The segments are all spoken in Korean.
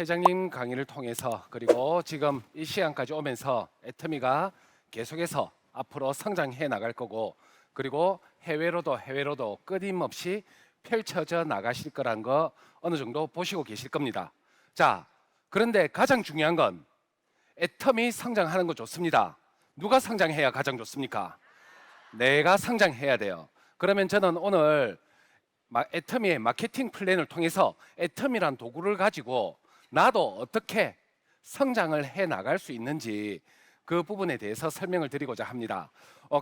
회장님 강의를 통해서 그리고 지금 이 시간까지 오면서 애터미가 계속해서 앞으로 성장해 나갈 거고 그리고 해외로도 끊임없이 펼쳐져 나가실 거란 거 어느 정도 보시고 계실 겁니다. 자, 그런데 가장 중요한 건 애터미 성장하는 거 좋습니다. 누가 성장해야 가장 좋습니까? 내가 성장해야 돼요. 그러면 저는 오늘 애터미의 마케팅 플랜을 통해서 애터미란 도구를 가지고 나도 어떻게 성장을 해 나갈 수 있는지 그 부분에 대해서 설명을 드리고자 합니다.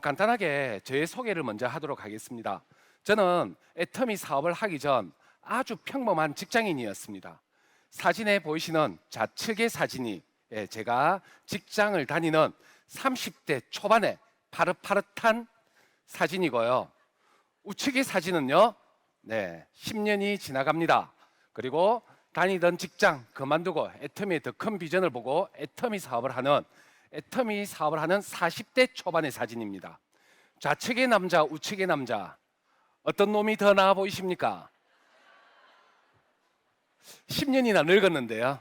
간단하게 저의 소개를 먼저 하도록 하겠습니다. 저는 애터미 사업을 하기 전 아주 평범한 직장인이었습니다. 사진에 보이시는 좌측의 사진이 제가 직장을 다니는 30대 초반의 파릇파릇한 사진이고요. 우측의 사진은요, 10년이 지나갑니다. 그리고 다니던 직장 그만두고 애터미의 더 큰 비전을 보고 애터미 사업을 하는 40대 초반의 사진입니다. 좌측의 남자, 우측의 남자, 어떤 놈이 더 나아 보이십니까? 10년이나 늙었는데요.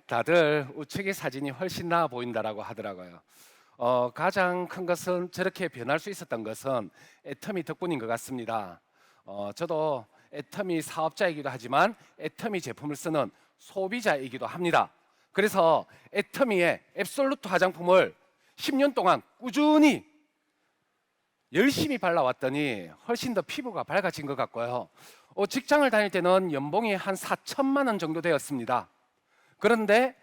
다들 우측의 사진이 훨씬 나아 보인다라고 하더라고요. 가장 큰 것은 저렇게 변할 수 있었던 것은 애터미 덕분인 것 같습니다. 저도 애터미 사업자이기도 하지만 애터미 제품을 쓰는 소비자이기도 합니다. 그래서 애터미의 앱솔루트 화장품을 10년 동안 꾸준히 열심히 발라왔더니 훨씬 더 피부가 밝아진 것 같고요. 직장을 다닐 때는 연봉이 한 4천만 원 정도 되었습니다. 그런데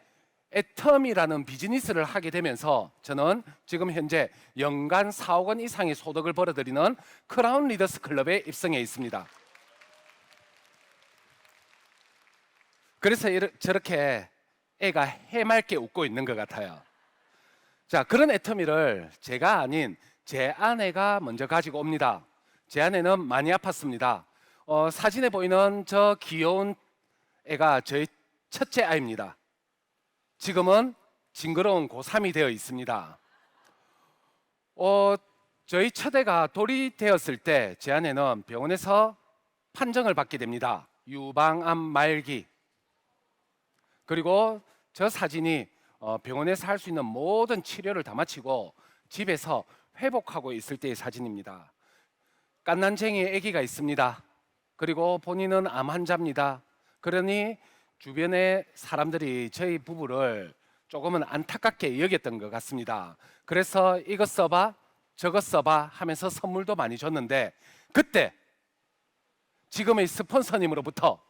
애터미라는 비즈니스를 하게 되면서 저는 지금 현재 연간 4억 원 이상의 소득을 벌어들이는 크라운 리더스 클럽에 입성해 있습니다. 그래서 저렇게 애가 해맑게 웃고 있는 것 같아요. 자, 그런 애터미를 제가 아닌 제 아내가 먼저 가지고 옵니다. 제 아내는 많이 아팠습니다. 사진에 보이는 저 귀여운 애가 저희 첫째 아이입니다. 지금은 징그러운 고3이 되어 있습니다. 저희 첫애가 돌이 되었을 때 제 아내는 병원에서 판정을 받게 됩니다. 유방암 말기. 그리고 저 사진이 병원에서 할 수 있는 모든 치료를 다 마치고 집에서 회복하고 있을 때의 사진입니다. 갓난쟁이 아기가 있습니다. 그리고 본인은 암 환자입니다. 그러니 주변의 사람들이 저희 부부를 조금은 안타깝게 여겼던 것 같습니다. 그래서 이것 써봐 저것 써봐 하면서 선물도 많이 줬는데 그때 지금의 스폰서님으로부터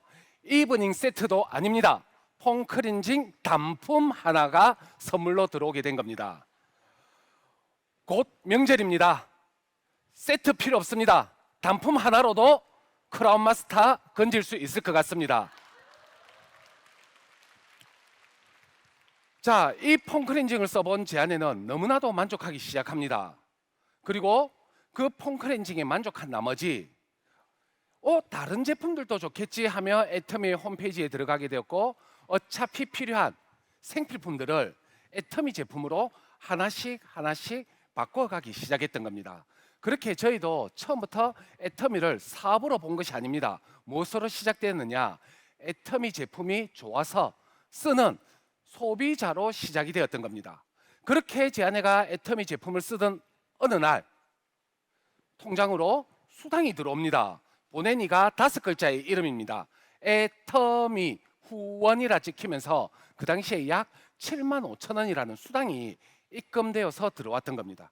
이브닝 세트도 아닙니다. 폼클렌징 단품 하나가 선물로 들어오게 된 겁니다. 곧 명절입니다. 세트 필요 없습니다. 단품 하나로도 크라운 마스터 건질 수 있을 것 같습니다. 자, 이 폼클렌징을 써본 제 아내는 너무나도 만족하기 시작합니다. 그리고 그 폼클렌징에 만족한 나머지 다른 제품들도 좋겠지 하며 애터미 홈페이지에 들어가게 되었고 어차피 필요한 생필품들을 애터미 제품으로 하나씩 바꿔가기 시작했던 겁니다. 그렇게 저희도 처음부터 애터미를 사업으로 본 것이 아닙니다. 무엇으로 시작되었느냐? 애터미 제품이 좋아서 쓰는 소비자로 시작이 되었던 겁니다. 그렇게 제 아내가 애터미 제품을 쓰던 어느 날 통장으로 수당이 들어옵니다. 보내니가 5글자의 이름입니다. 애터미 후원이라 찍히면서 그 당시에 약 7만 5천 원이라는 수당이 입금되어서 들어왔던 겁니다.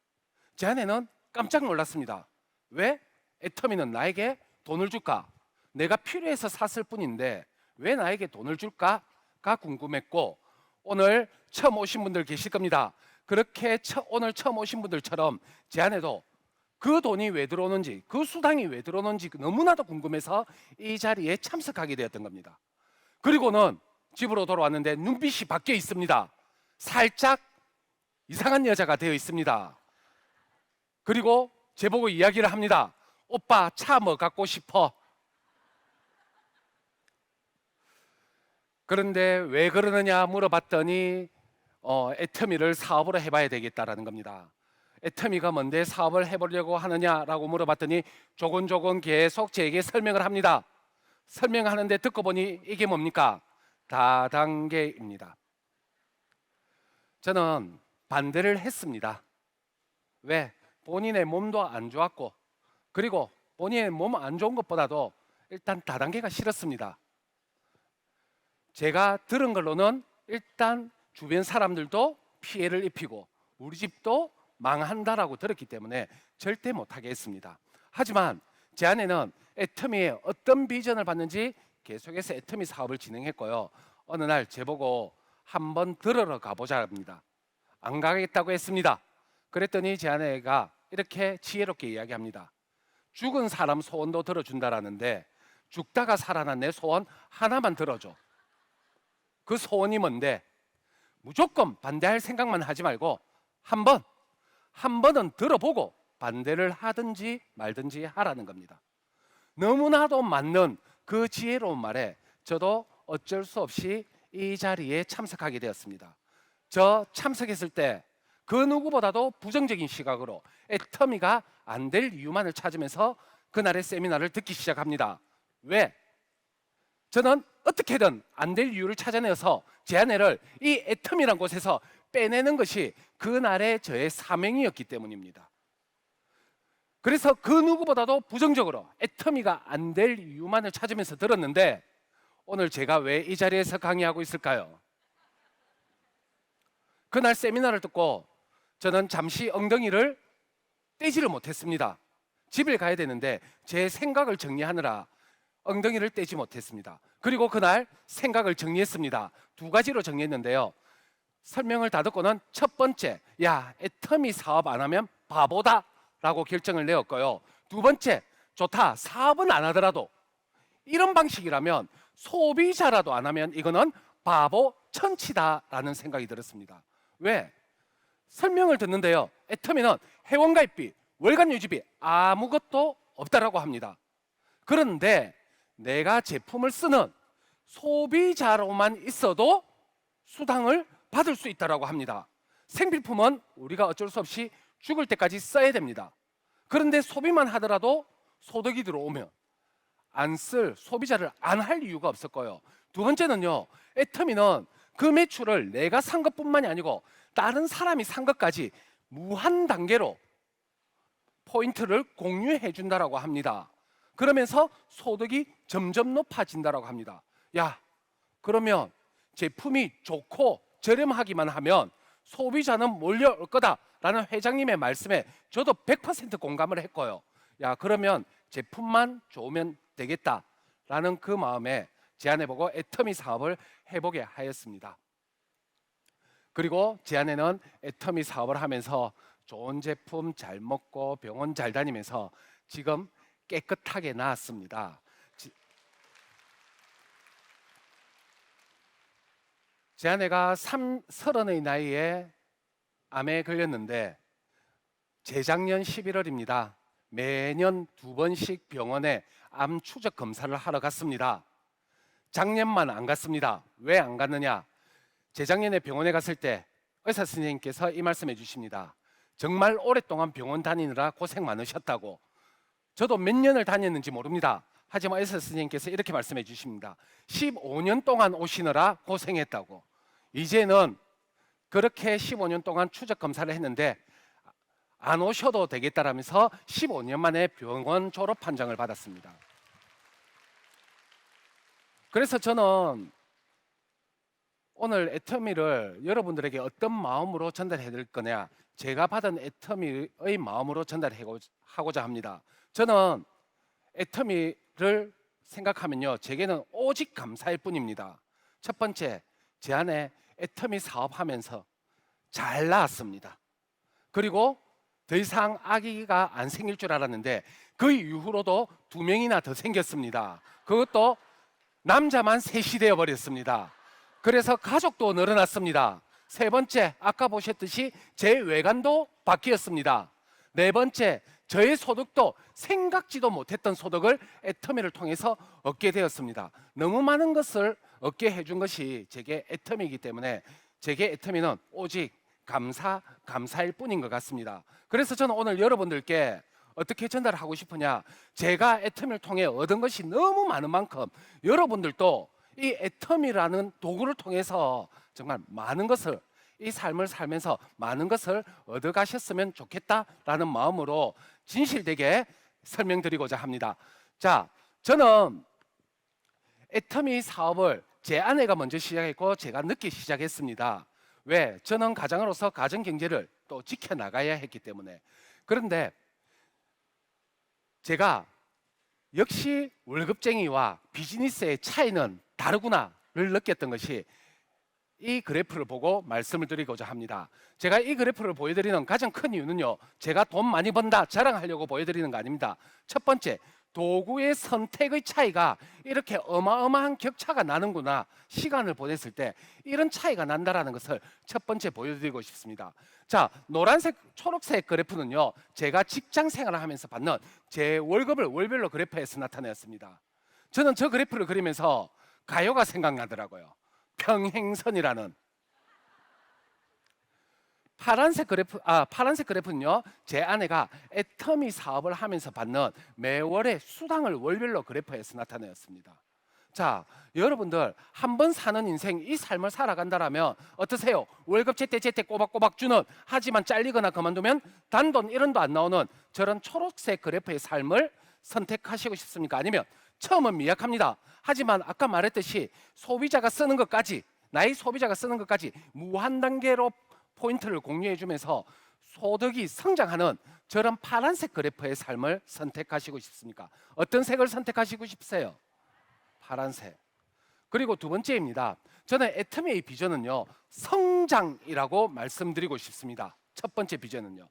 제 아내는 깜짝 놀랐습니다. 왜? 애터미는 나에게 돈을 줄까? 내가 필요해서 샀을 뿐인데 왜 나에게 돈을 줄까가 궁금했고 오늘 처음 오신 분들 계실 겁니다. 그렇게 오늘 처음 오신 분들처럼 제 아내도 그 돈이 왜 들어오는지 그 수당이 왜 들어오는지 너무나도 궁금해서 이 자리에 참석하게 되었던 겁니다. 그리고는 집으로 돌아왔는데 눈빛이 바뀌어 있습니다. 살짝 이상한 여자가 되어 있습니다. 그리고 제보고 이야기를 합니다. 오빠 차 뭐 갖고 싶어? 그런데 왜 그러느냐 물어봤더니 애터미를 사업으로 해봐야 되겠다라는 겁니다. 애터미가 뭔데 사업을 해보려고 하느냐라고 물어봤더니 조곤조곤 계속 제게 설명을 합니다. 설명하는데 듣고 보니 이게 뭡니까? 다단계입니다. 저는 반대를 했습니다. 왜? 본인의 몸도 안 좋았고, 그리고 본인의 몸 안 좋은 것보다도 일단 다단계가 싫었습니다. 제가 들은 걸로는 일단 주변 사람들도 피해를 입히고 우리 집도 망한다라고 들었기 때문에 절대 못하게 했습니다. 하지만 제 아내는 애터미의 어떤 비전을 봤는지 계속해서 애터미 사업을 진행했고요. 어느 날 제보고 한번 들으러 가보자 합니다. 안 가겠다고 했습니다. 그랬더니 제 아내가 이렇게 지혜롭게 이야기합니다. 죽은 사람 소원도 들어준다라는데 죽다가 살아난 내 소원 하나만 들어줘. 그 소원이 뭔데? 무조건 반대할 생각만 하지 말고 한 번은 들어보고 반대를 하든지 말든지 하라는 겁니다. 너무나도 맞는 그 지혜로운 말에 저도 어쩔 수 없이 이 자리에 참석하게 되었습니다. 저 참석했을 때 그 누구보다도 부정적인 시각으로 애터미가 안 될 이유만을 찾으면서 그날의 세미나를 듣기 시작합니다. 왜? 저는 어떻게든 안 될 이유를 찾아내서 제 아내를 이 애터미란 곳에서 빼내는 것이 그날의 저의 사명이었기 때문입니다. 그래서 그 누구보다도 부정적으로 애터미가 안 될 이유만을 찾으면서 들었는데 오늘 제가 왜 이 자리에서 강의하고 있을까요? 그날 세미나를 듣고 저는 잠시 엉덩이를 떼지를 못했습니다. 집에 가야 되는데 제 생각을 정리하느라 엉덩이를 떼지 못했습니다. 그리고 그날 생각을 정리했습니다. 두 가지로 정리했는데요. 설명을 다 듣고는 첫 번째, 야, 애터미 사업 안 하면 바보다 라고 결정을 내었고요. 두 번째, 좋다, 사업은 안 하더라도 이런 방식이라면 소비자라도 안 하면 이거는 바보 천치다라는 생각이 들었습니다. 왜? 설명을 듣는데요. 애터미는 회원가입비, 월간 유지비 아무것도 없다라고 합니다. 그런데 내가 제품을 쓰는 소비자로만 있어도 수당을 받을 수 있다라고 합니다. 생필품은 우리가 어쩔 수 없이 죽을 때까지 써야 됩니다. 그런데 소비만 하더라도 소득이 들어오면 안 쓸 소비자를 안 할 이유가 없을 거예요. 두 번째는요. 애터미는 그 매출을 내가 산 것뿐만이 아니고 다른 사람이 산 것까지 무한 단계로 포인트를 공유해 준다라고 합니다. 그러면서 소득이 점점 높아진다라고 합니다. 야, 그러면 제품이 좋고 저렴하기만 하면 소비자는 몰려올 거다라는 회장님의 말씀에 저도 100% 공감을 했고요. 야, 그러면 제품만 좋으면 되겠다라는 그 마음에 제 아내 보고 애터미 사업을 해보게 하였습니다. 그리고 제 아내는 애터미 사업을 하면서 좋은 제품 잘 먹고 병원 잘 다니면서 지금 깨끗하게 나았습니다. 제 아내가 30의 나이에 암에 걸렸는데 재작년 11월입니다. 매년 2번씩 병원에 암 추적 검사를 하러 갔습니다. 작년만 안 갔습니다. 왜 안 갔느냐? 재작년에 병원에 갔을 때 의사 선생님께서 이 말씀해 주십니다. 정말 오랫동안 병원 다니느라 고생 많으셨다고. 저도 몇 년을 다녔는지 모릅니다. 하지만 의사 선생님께서 이렇게 말씀해 주십니다. 15년 동안 오시느라 고생했다고. 이제는 그렇게 15년 동안 추적 검사를 했는데 안 오셔도 되겠다라면서 15년 만에 병원 졸업 판정을 받았습니다. 그래서 저는 오늘 애터미를 여러분들에게 어떤 마음으로 전달해 드릴 거냐, 제가 받은 애터미의 마음으로 전달하고자 합니다. 저는 애터미를 생각하면요, 제게는 오직 감사일 뿐입니다. 첫 번째, 제 아내 애터미 사업하면서 잘 낳았습니다. 그리고 더 이상 아기가 안 생길 줄 알았는데 그 이후로도 2명이나 더 생겼습니다. 그것도 남자만 셋이 되어 버렸습니다. 그래서 가족도 늘어났습니다. 세 번째, 아까 보셨듯이 제 외관도 바뀌었습니다. 네 번째, 저의 소득도 생각지도 못했던 소득을 애터미를 통해서 얻게 되었습니다. 너무 많은 것을 얻게 해준 것이 제게 애터미이기 때문에 제게 애터미는 오직 감사일 뿐인 것 같습니다. 그래서 저는 오늘 여러분들께 어떻게 전달하고 싶으냐, 제가 애터미를 통해 얻은 것이 너무 많은 만큼 여러분들도 이 애터미라는 도구를 통해서 정말 많은 것을, 이 삶을 살면서 많은 것을 얻어가셨으면 좋겠다라는 마음으로 진실되게 설명드리고자 합니다. 자, 저는 애터미 사업을 제 아내가 먼저 시작했고 제가 늦게 시작했습니다. 왜? 저는 가장으로서 가정 경제를 또 지켜나가야 했기 때문에. 그런데 제가 역시 월급쟁이와 비즈니스의 차이는 다르구나를 느꼈던 것이 이 그래프를 보고 말씀을 드리고자 합니다. 제가 이 그래프를 보여드리는 가장 큰 이유는요, 제가 돈 많이 번다 자랑하려고 보여드리는 거 아닙니다. 첫 번째, 도구의 선택의 차이가 이렇게 어마어마한 격차가 나는구나, 시간을 보냈을 때 이런 차이가 난다라는 것을 첫 번째 보여드리고 싶습니다. 자, 노란색, 초록색 그래프는요, 제가 직장 생활을 하면서 받는 제 월급을 월별로 그래프에서 나타냈습니다. 저는 저 그래프를 그리면서 가요가 생각나더라고요. 평행선이라는. 파란색 그래프는요, 제 아내가 애터미 사업을 하면서 받는 매월의 수당을 월별로 그래프에서 나타내었습니다. 자, 여러분들 한 번 사는 인생, 이 삶을 살아간다라면 어떠세요? 월급 제때 꼬박꼬박 주는, 하지만 잘리거나 그만두면 단돈 1원도 안 나오는 저런 초록색 그래프의 삶을 선택하시고 싶습니까? 아니면 처음은 미약합니다. 하지만 아까 말했듯이 나의 소비자가 쓰는 것까지 무한 단계로 포인트를 공유해 주면서 소득이 성장하는 저런 파란색 그래프의 삶을 선택하시고 싶습니까? 어떤 색을 선택하시고 싶으세요? 파란색. 그리고 두 번째입니다. 저는 애터미의 비전은요, 성장이라고 말씀드리고 싶습니다. 첫 번째 비전은요,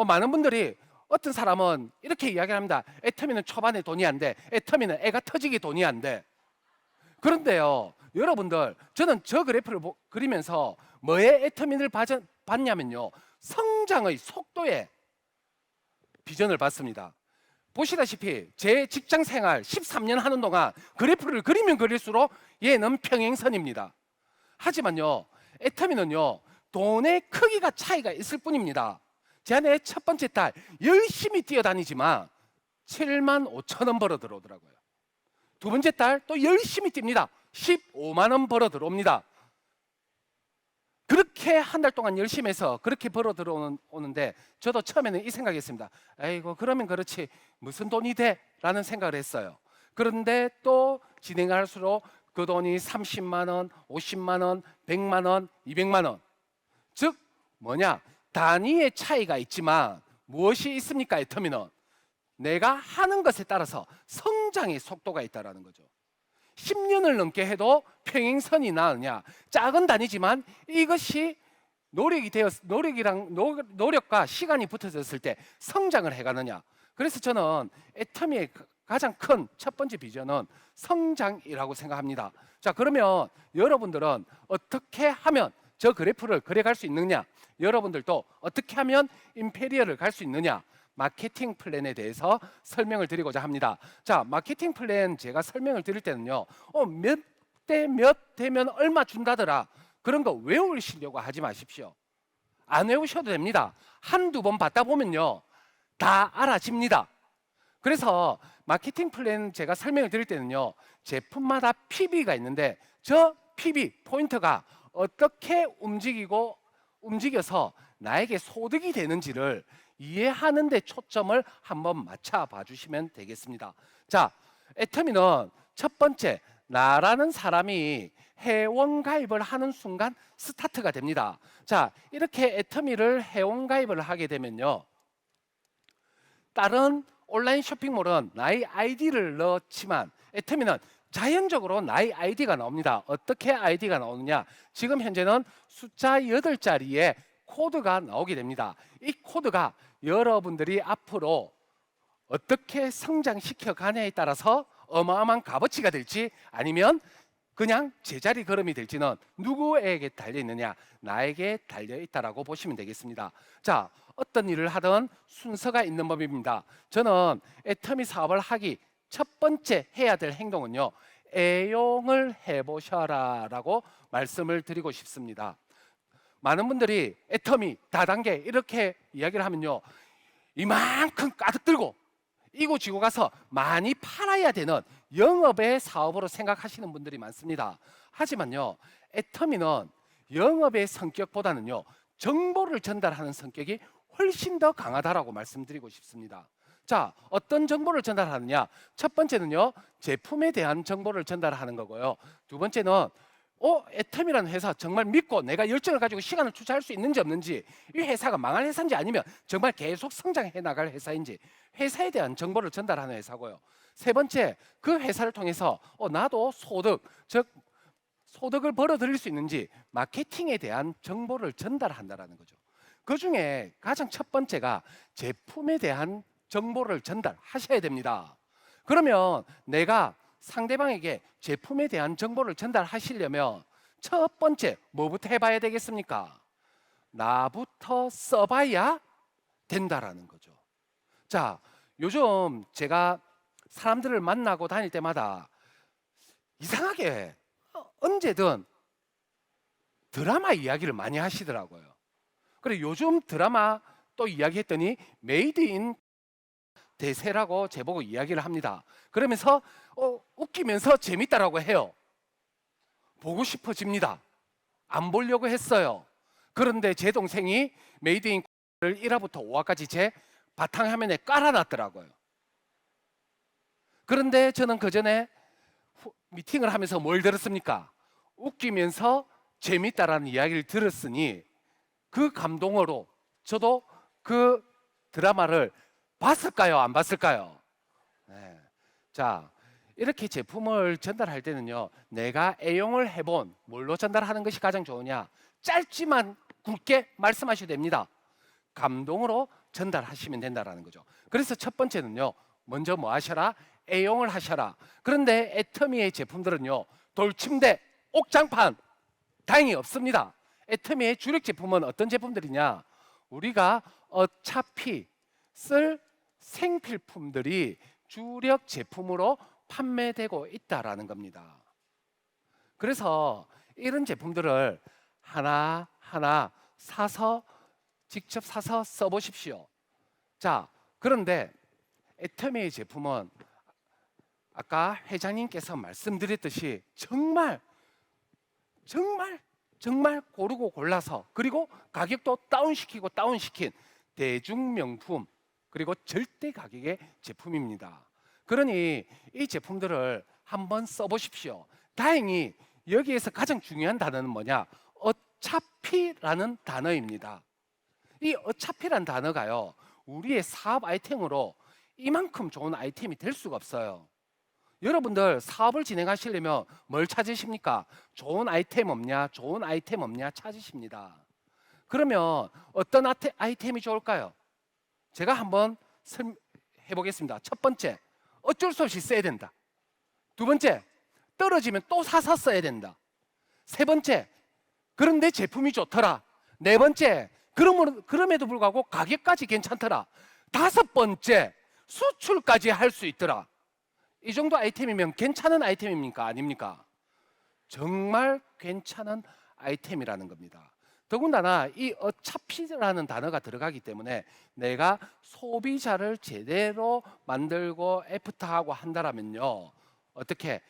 많은 분들이, 어떤 사람은 이렇게 이야기합니다. 애터미는 초반에 돈이 안 돼. 애터미는 애가 터지기 돈이 안 돼. 그런데요, 여러분들, 저는 저 그래프를 그리면서 뭐에 애터미를 봤냐면요, 성장의 속도에 비전을 봤습니다. 보시다시피 제 직장 생활 13년 하는 동안 그래프를 그리면 그릴수록 얘는 평행선입니다. 하지만요, 애터미는요, 돈의 크기가 차이가 있을 뿐입니다. 제 아내 첫 번째 달 열심히 뛰어다니지만 7만 5천 원 벌어 들어오더라고요. 두 번째 달 또 열심히 뜁니다. 15만 원 벌어 들어옵니다. 그렇게 한 달 동안 열심히 해서 그렇게 벌어 들어오는데, 저도 처음에는 이 생각했습니다. 아이고, 그러면 그렇지 무슨 돈이 돼? 라는 생각을 했어요. 그런데 또 진행할수록 그 돈이 30만 원, 50만 원, 100만 원, 200만 원. 즉 뭐냐? 단위의 차이가 있지만 무엇이 있습니까? 애터미는 내가 하는 것에 따라서 성장의 속도가 있다는 거죠. 10년을 넘게 해도 평행선이 나느냐, 작은 단위지만 이것이 노력과 시간이 붙어졌을 때 성장을 해가느냐. 그래서 저는 애터미의 가장 큰 첫 번째 비전은 성장이라고 생각합니다. 자, 그러면 여러분들은 어떻게 하면 저 그래프를 그려갈 수 있느냐, 여러분들도 어떻게 하면 임페리얼을 갈 수 있느냐, 마케팅 플랜에 대해서 설명을 드리고자 합니다. 자, 마케팅 플랜 제가 설명을 드릴 때는요, 몇 대 몇 되면 얼마 준다더라, 그런 거 외우시려고 하지 마십시오. 안 외우셔도 됩니다. 한두 번 받다 보면요, 다 알아집니다. 그래서 마케팅 플랜 제가 설명을 드릴 때는요, 제품마다 PB가 있는데 저 PB 포인트가 어떻게 움직여서 나에게 소득이 되는지를 이해하는 데 초점을 한번 맞춰 봐 주시면 되겠습니다. 자, 애터미는 첫 번째, 나라는 사람이 회원가입을 하는 순간 스타트가 됩니다. 자, 이렇게 애터미를 회원가입을 하게 되면요, 다른 온라인 쇼핑몰은 나의 아이디를 넣지만 애터미는 자연적으로 나의 아이디가 나옵니다. 어떻게 아이디가 나오느냐, 지금 현재는 숫자 8자리의 코드가 나오게 됩니다. 이 코드가 여러분들이 앞으로 어떻게 성장시켜 가냐에 따라서 어마어마한 값어치가 될지 아니면 그냥 제자리 걸음이 될지는 누구에게 달려 있느냐, 나에게 달려 있다라고 보시면 되겠습니다. 자, 어떤 일을 하든 순서가 있는 법입니다. 저는 애터미 사업을 하기 첫 번째 해야 될 행동은요, 애용을 해보셔라 라고 말씀을 드리고 싶습니다. 많은 분들이 애터미 다단계 이렇게 이야기를 하면요, 이만큼 가득 들고 이고지고 가서 많이 팔아야 되는 영업의 사업으로 생각하시는 분들이 많습니다. 하지만요, 애터미는 영업의 성격보다는요, 정보를 전달하는 성격이 훨씬 더 강하다라고 말씀드리고 싶습니다. 자, 어떤 정보를 전달하느냐? 첫 번째는요, 제품에 대한 정보를 전달하는 거고요. 두 번째는 애텀이라는 회사 정말 믿고 내가 열정을 가지고 시간을 투자할 수 있는지 없는지, 이 회사가 망할 회사인지 아니면 정말 계속 성장해 나갈 회사인지, 회사에 대한 정보를 전달하는 회사고요. 세 번째, 그 회사를 통해서 나도 즉 소득을 벌어들일 수 있는지 마케팅에 대한 정보를 전달한다라는 거죠. 그 중에 가장 첫 번째가 제품에 대한 정보를 전달하셔야 됩니다. 그러면 내가 상대방에게 제품에 대한 정보를 전달하시려면 첫 번째 뭐부터 해봐야 되겠습니까? 나부터 써봐야 된다라는 거죠. 자, 요즘 제가 사람들을 만나고 다닐 때마다 이상하게 언제든 드라마 이야기를 많이 하시더라고요. 그래, 요즘 드라마 또 이야기했더니 메이드 인 대세라고 제보고 이야기를 합니다. 그러면서 웃기면서 재밌다라고 해요. 보고 싶어집니다. 안 보려고 했어요. 그런데 제 동생이 메이드 인을 1화부터 5화까지 제 바탕화면에 깔아놨더라고요. 그런데 저는 그 전에 미팅을 하면서 뭘 들었습니까? 웃기면서 재밌다라는 이야기를 들었으니 그 감동으로 저도 그 드라마를 봤을까요? 안 봤을까요? 네. 자, 이렇게 제품을 전달할 때는요, 내가 애용을 해본 뭘로 전달하는 것이 가장 좋으냐? 짧지만 굵게 말씀하셔도 됩니다. 감동으로 전달하시면 된다는 거죠. 그래서 첫 번째는요, 먼저 뭐 하셔라? 애용을 하셔라. 그런데 애터미의 제품들은요, 돌침대, 옥장판 다행히 없습니다. 애터미의 주력 제품은 어떤 제품들이냐? 우리가 어차피 쓸 생필품들이 주력 제품으로 판매되고 있다라는 겁니다. 그래서 이런 제품들을 하나하나 직접 사서 써보십시오. 자, 그런데 애터미의 제품은 아까 회장님께서 말씀드렸듯이 정말 고르고 골라서, 그리고 가격도 다운시킨 대중명품, 그리고 절대 가격의 제품입니다. 그러니 이 제품들을 한번 써보십시오. 다행히 여기에서 가장 중요한 단어는 뭐냐? 어차피라는 단어입니다. 이 어차피란 단어가요, 우리의 사업 아이템으로 이만큼 좋은 아이템이 될 수가 없어요. 여러분들 사업을 진행하시려면 뭘 찾으십니까? 좋은 아이템 없냐? 좋은 아이템 없냐? 찾으십니다. 그러면 어떤 아이템이 좋을까요? 제가 한번 해보겠습니다. 첫 번째, 어쩔 수 없이 써야 된다. 두 번째, 떨어지면 또 사서 써야 된다. 세 번째, 그런데 제품이 좋더라. 네 번째, 그럼에도 불구하고 가격까지 괜찮더라. 다섯 번째, 수출까지 할 수 있더라. 이 정도 아이템이면 괜찮은 아이템입니까? 아닙니까? 정말 괜찮은 아이템이라는 겁니다. 더군다나 이 어차피라는 단어가 들어가기 때문에 내가 소비자를 제대로 만들고 애프터하고 한다면요, 어떻게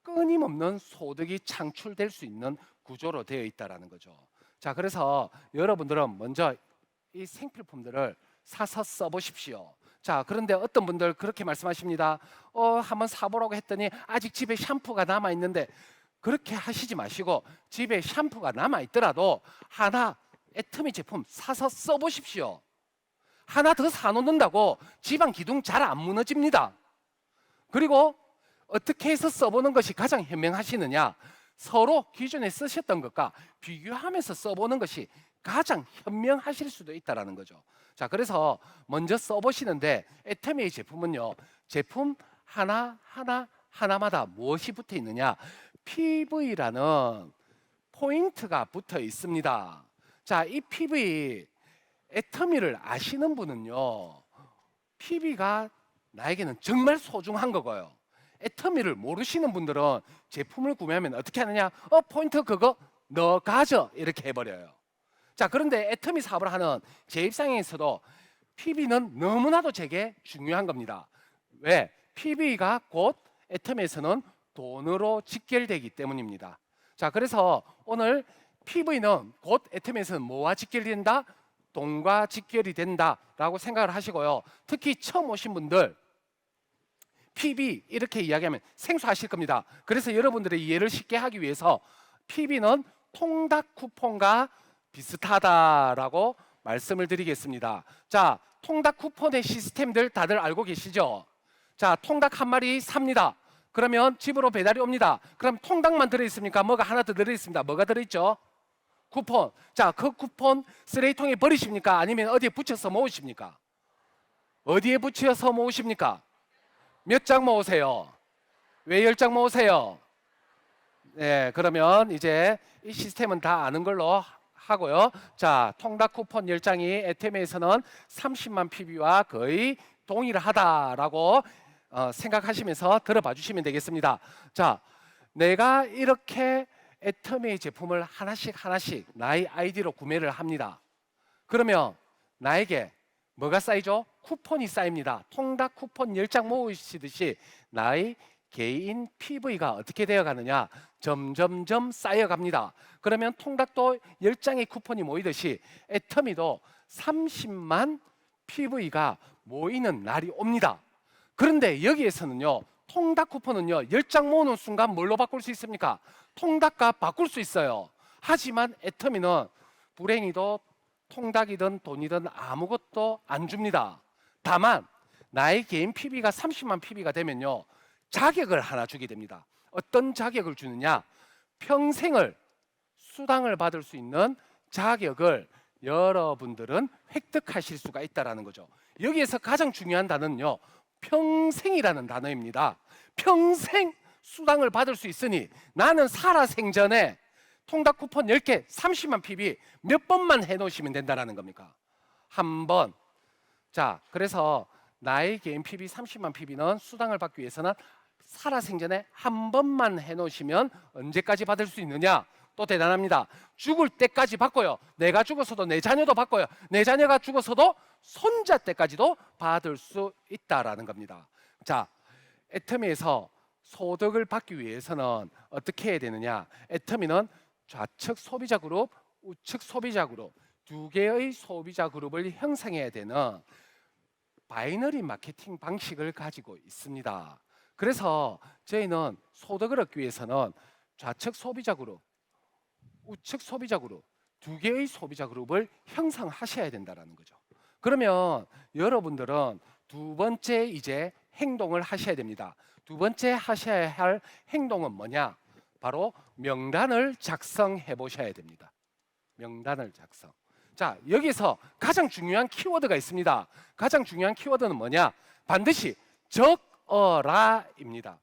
끊임없는 소득이 창출될 수 있는 구조로 되어 있다는 거죠. 자, 그래서 여러분들은 먼저 이 생필품들을 사서 써보십시오. 자, 그런데 어떤 분들 그렇게 말씀하십니다. 한번 사보라고 했더니 아직 집에 샴푸가 남아있는데, 그렇게 하시지 마시고 집에 샴푸가 남아있더라도 하나 애터미 제품 사서 써보십시오. 하나 더 사놓는다고 집안 기둥 잘 안 무너집니다. 그리고 어떻게 해서 써보는 것이 가장 현명하시느냐? 서로 기존에 쓰셨던 것과 비교하면서 써보는 것이 가장 현명하실 수도 있다는 거죠. 자, 그래서 먼저 써보시는데 애터미의 제품은요, 제품 하나마다 무엇이 붙어 있느냐? PV라는 포인트가 붙어 있습니다. 자, 이 PV, 애터미를 아시는 분은요, PV가 나에게는 정말 소중한 거고요. 애터미를 모르시는 분들은 제품을 구매하면 어떻게 하느냐? 포인트 그거 너 가져, 이렇게 해버려요. 자, 그런데 애터미 사업을 하는 제 입장에서도 PV는 너무나도 제게 중요한 겁니다. 왜? PB가 곧 애텀에서는 돈으로 직결되기 때문입니다. 자, 그래서 오늘 PV는 곧 애텀에서는 뭐와 직결이 된다? 돈과 직결이 된다라고 생각을 하시고요. 특히 처음 오신 분들 PB 이렇게 이야기하면 생소하실 겁니다. 그래서 여러분들의 이해를 쉽게 하기 위해서 PB는 통닭 쿠폰과 비슷하다라고 말씀을 드리겠습니다. 자, 통닭 쿠폰의 시스템들 다들 알고 계시죠? 자, 통닭 한 마리 삽니다. 그러면 집으로 배달이 옵니다. 그럼 통닭만 들어있습니까? 뭐가 하나 더 들어있습니다. 뭐가 들어있죠? 쿠폰. 자, 그 쿠폰 쓰레기통에 버리십니까? 아니면 어디에 붙여서 모으십니까? 어디에 붙여서 모으십니까? 몇 장 모으세요? 왜 10장 모으세요? 네, 그러면 이제 이 시스템은 다 아는 걸로 하고요. 자, 통닭 쿠폰 10장이 애템에서는 30만 PB와 거의 동일하다라고 생각하시면서 들어봐 주시면 되겠습니다. 자, 내가 이렇게 애터미의 제품을 하나씩 나의 아이디로 구매를 합니다. 그러면 나에게 뭐가 쌓이죠? 쿠폰이 쌓입니다. 통닭 쿠폰 10장 모으시듯이 나의 개인 PV가 어떻게 되어 가느냐? 점점점 쌓여갑니다. 그러면 통닭도 10장의 쿠폰이 모이듯이 애터미도 30만 PV가 모이는 날이 옵니다. 그런데 여기에서는요, 통닭 쿠폰은요, 10장 모으는 순간 뭘로 바꿀 수 있습니까? 통닭과 바꿀 수 있어요. 하지만 애터미는 불행히도 통닭이든 돈이든 아무것도 안 줍니다. 다만 나의 개인 PB가 30만 PB가 되면요, 자격을 하나 주게 됩니다. 어떤 자격을 주느냐? 평생을 수당을 받을 수 있는 자격을 여러분들은 획득하실 수가 있다는 거죠. 여기에서 가장 중요한 단어는요, 평생이라는 단어입니다. 평생 수당을 받을 수 있으니 나는 살아생전에 통닭 쿠폰 10개 30만 PB 몇 번만 해놓으시면 된다는 겁니까? 한 번. 자, 그래서 나의 개인 PB 30만 PB는 수당을 받기 위해서는 살아생전에 한 번만 해놓으시면 언제까지 받을 수 있느냐? 또 대단합니다. 죽을 때까지 받고요. 내가 죽어서도 내 자녀도 받고요. 내 자녀가 죽어서도 손자 때까지도 받을 수 있다라는 겁니다. 자, 애터미에서 소득을 받기 위해서는 어떻게 해야 되느냐? 애터미는 좌측 소비자 그룹, 우측 소비자 그룹 두 개의 소비자 그룹을 형성해야 되는 바이너리 마케팅 방식을 가지고 있습니다. 그래서 저희는 소득을 얻기 위해서는 좌측 소비자 그룹, 우측 소비자 그룹 두 개의 소비자 그룹을 형성하셔야 된다는 거죠. 그러면 여러분들은 두 번째 이제 행동을 하셔야 됩니다. 두 번째 하셔야 할 행동은 뭐냐? 바로 명단을 작성해 보셔야 됩니다. 명단을 작성. 자, 여기서 가장 중요한 키워드가 있습니다. 가장 중요한 키워드는 뭐냐? 반드시 적어라입니다.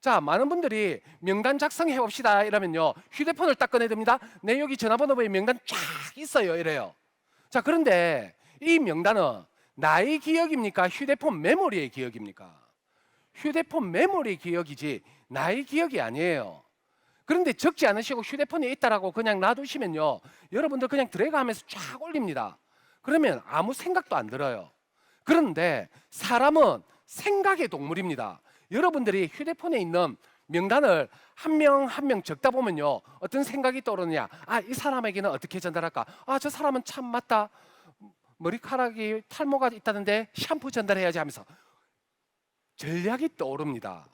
자, 많은 분들이 명단 작성해 봅시다 이러면요, 휴대폰을 딱 꺼내듭니다. 내 여기 전화번호부에 명단 쫙 있어요 이래요. 자, 그런데 이 명단은 나의 기억입니까? 휴대폰 메모리의 기억입니까? 휴대폰 메모리 기억이지 나의 기억이 아니에요. 그런데 적지 않으시고 휴대폰에 있다라고 그냥 놔두시면요, 여러분들 그냥 드래그 하면서 쫙 올립니다. 그러면 아무 생각도 안 들어요. 그런데 사람은 생각의 동물입니다. 여러분들이 휴대폰에 있는 명단을 한 명 한 명 적다 보면요, 어떤 생각이 떠오르느냐? 아, 이 사람에게는 어떻게 전달할까? 아, 저 사람은 참 맞다. 머리카락이 탈모가 있다는데 샴푸 전달해야지 하면서 전략이 떠오릅니다.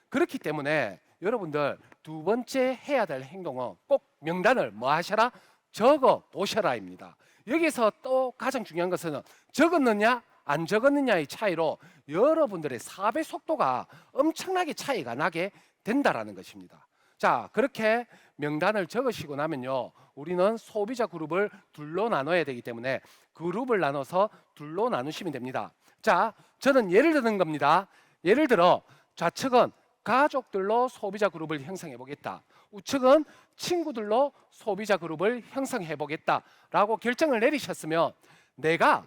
그렇기 때문에 여러분들 두 번째 해야 될 행동은 꼭 명단을 뭐 하셔라? 적어 보셔라입니다. 여기서 또 가장 중요한 것은 적었느냐 안 적었느냐의 차이로 여러분들의 사배 속도가 엄청나게 차이가 나게 된다라는 것입니다. 자, 그렇게 명단을 적으시고 나면요, 우리는 소비자 그룹을 둘로 나눠야 되기 때문에 그룹을 나눠서 둘로 나누시면 됩니다. 자, 저는 예를 드는 겁니다. 예를 들어 좌측은 가족들로 소비자 그룹을 형성해 보겠다, 우측은 친구들로 소비자 그룹을 형성해 보겠다라고 결정을 내리셨으면 내가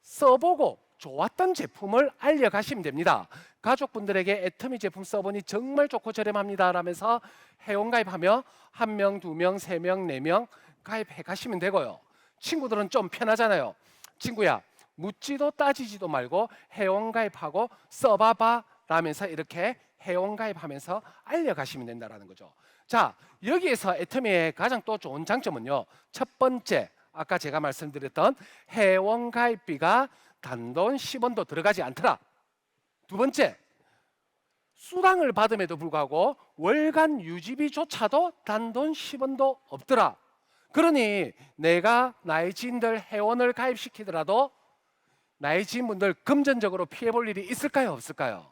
써보고 좋았던 제품을 알려가시면 됩니다. 가족분들에게 애터미 제품 써보니 정말 좋고 저렴합니다 라면서 회원가입하며 1명, 2명, 3명, 4명 가입해 가시면 되고요. 친구들은 좀 편하잖아요. 친구야, 묻지도 따지지도 말고 회원가입하고 써봐봐 라면서 이렇게 회원가입하면서 알려가시면 된다는 거죠. 자, 여기에서 애터미의 가장 또 좋은 장점은요, 첫 번째 아까 제가 말씀드렸던 회원가입비가 단돈 10원도 들어가지 않더라. 두 번째, 수당을 받음에도 불구하고 월간 유지비조차도 단돈 10원도 없더라. 그러니 내가 나의 지인들 회원을 가입시키더라도 나의 지인분들 금전적으로 피해볼 일이 있을까요? 없을까요?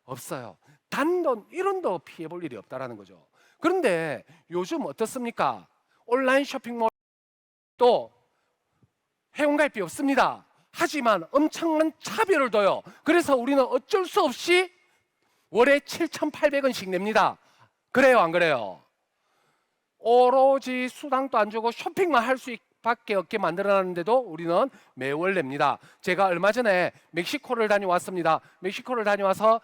없어요. 단돈 1원도 피해볼 일이 없다는 거죠. 그런데 요즘 어떻습니까? 온라인 쇼핑몰 또 회원가입비 없습니다. 하지만 엄청난 차별을 둬요. 그래서 우리는 어쩔 수 없이 월에 7,800원씩 냅니다. 그래요, 안 그래요? 오로지 수당도 안 주고 쇼핑만 할 수밖에 없게 만들어놨는데도 우리는 매월 냅니다. 제가 얼마 전에 멕시코를 다녀왔습니다. 멕시코를 다녀와서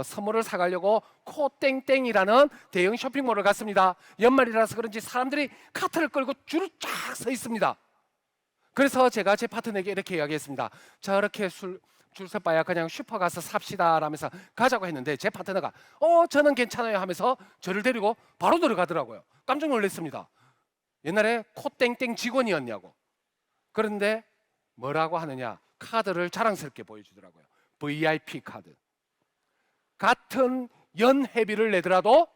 선물을 사가려고 코땡땡이라는 대형 쇼핑몰을 갔습니다. 연말이라서 그런지 사람들이 카트를 끌고 줄을 쫙 서 있습니다. 그래서 제가 제 파트너에게 이렇게 이야기했습니다. 저렇게 줄 서봐야 그냥 슈퍼 가서 삽시다 라면서 가자고 했는데 제 파트너가 저는 괜찮아요 하면서 저를 데리고 바로 들어가더라고요. 깜짝 놀랐습니다. 옛날에 코땡땡 직원이었냐고. 그런데 뭐라고 하느냐, 카드를 자랑스럽게 보여주더라고요. VIP 카드. 같은 연회비를 내더라도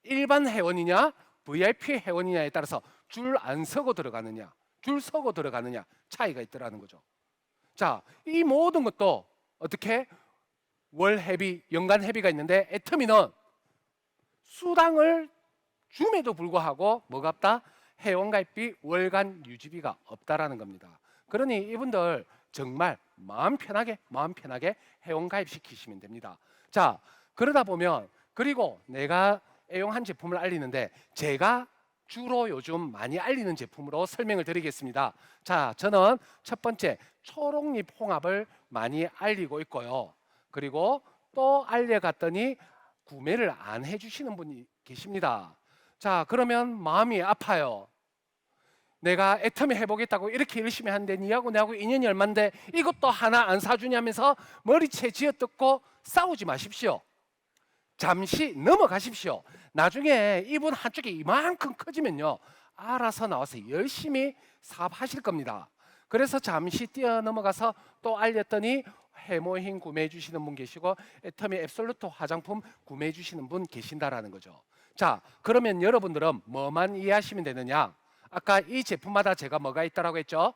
일반 회원이냐 VIP 회원이냐에 따라서 줄 안 서고 들어가느냐 줄 서고 들어가느냐 차이가 있더라는 거죠. 자, 이 모든 것도 어떻게 월 회비, 연간 회비가 있는데 애터미는 수당을 줌에도 불구하고 뭐가 없다? 회원가입비, 월간 유지비가 없다라는 겁니다. 그러니 이분들 정말 마음 편하게 회원가입 시키시면 됩니다. 자, 그러다 보면 그리고 내가 애용한 제품을 알리는데 제가 주로 요즘 많이 알리는 제품으로 설명을 드리겠습니다. 자, 저는 첫 번째 초록잎 홍합을 많이 알리고 있고요. 그리고 또 알려갔더니 구매를 안 해주시는 분이 계십니다. 자, 그러면 마음이 아파요. 내가 애터미 해보겠다고 이렇게 열심히 하는데 니하고 나하고 인연이 얼만데 이것도 하나 안 사주냐면서 머리채 쥐어뜯고 싸우지 마십시오. 잠시 넘어가십시오. 나중에 이분 한쪽이 이만큼 커지면요 알아서 나와서 열심히 사업하실 겁니다. 그래서 잠시 뛰어 넘어가서 또 알렸더니 해모힘 구매해 주시는 분 계시고 애터미 앱솔루트 화장품 구매해 주시는 분 계신다라는 거죠. 자, 그러면 여러분들은 뭐만 이해하시면 되느냐? 아까 이 제품마다 제가 뭐가 있다라고 했죠?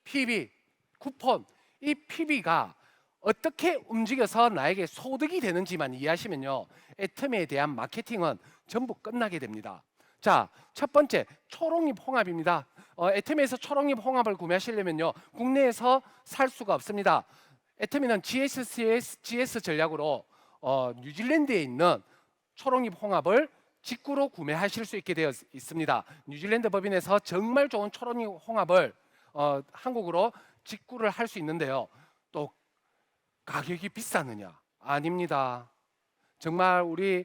PB, 쿠폰. 이 PB가 어떻게 움직여서 나에게 소득이 되는지만 이해하시면요 애터미에 대한 마케팅은 전부 끝나게 됩니다. 자, 첫 번째 초록잎 홍합입니다. 애터미에서 초록잎 홍합을 구매하시려면요 국내에서 살 수가 없습니다. 애터미는 GS 전략으로 뉴질랜드에 있는 초록잎 홍합을 직구로 구매하실 수 있게 되어 있습니다. 뉴질랜드 법인에서 정말 좋은 초록잎 홍합을 한국으로 직구를 할 수 있는데요. 또 가격이 비싸느냐? 아닙니다. 정말 우리